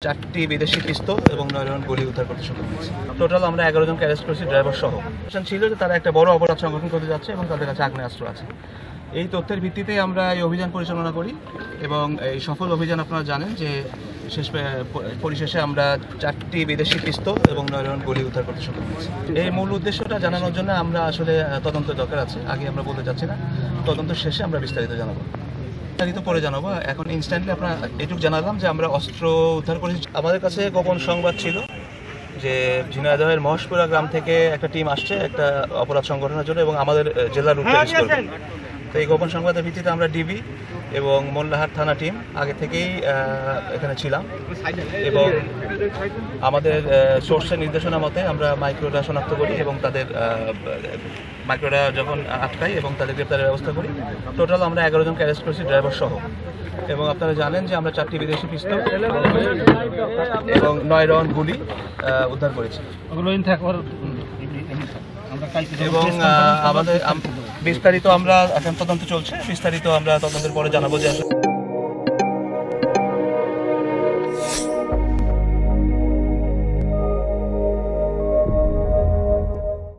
চারটি বিদেশি পিস্তল এবং 9 রাউন্ড গুলি উদ্ধার করতে সক্ষম হয়েছে। টোটাল আমরা 11 জনকে অ্যারেস্ট করেছি, ড্রাইভার সহ। ছিল যে তারা একটা বড় অপরাধ সংগঠন করতে যাচ্ছে এবং তাদের কাছে আগ্নেয়াস্ত্র আছে। এই তথ্যের ভিত্তিতে আমরা এই অভিযান পরিচালনা করি এবং এই সফল অভিযান আপনারা জানেন যে পরিশেষে আমরা 4টি বিদেশি পিস্তল এবং 9 রাউন্ড গুলি উদ্ধার করতে সক্ষম হয়েছি। এই মূল উদ্দেশ্যটা জানানোর জন্য আমরা আসলে তদন্ত দরকার আছে, আগে আমরা বলতে চাচ্ছি না। তদন্ত শেষে আমরা বিস্তারিত জানাবো, পরে জানাবো। এখন ইনস্ট্যান্টলি আপনারা এটুকু জানালাম যে আমরা অস্ত্র উদ্ধার করেছি। আমাদের কাছে গোপন সংবাদ ছিল যে ঝিনাইদহের মহেশপুরা গ্রাম থেকে একটা টিম আসছে একটা অপরাধ সংগঠনের জন্য এবং আমাদের জেলার রুটে করবে। তো এই গোপন সংবাদের ভিত্তিতে আমরা ডিবি এবং মোল্লাহাট থানা টিম আগে থেকেই এখানে ছিলাম এবং আমাদের সোর্সের নির্দেশনা মতে আমরা মাইক্রোটা শনাক্ত করি এবং তাদের মাইক্রোটা যখন আটকাই এবং তাদের গ্রেপ্তারের ব্যবস্থা করি। টোটাল আমরা 11 জনকে অ্যারেস্ট করেছি, ড্রাইভার সহ। এবং আপনারা জানেন যে আমরা 4টি বিদেশি পিস্তল এবং 9 রাউন্ড গুলি উদ্ধার করেছি এবং আমাদের বিস্তারিত আমরা এখন তদন্ত চলছে। বিস্তারিত আমরা তদন্তের পরে জানাবো যে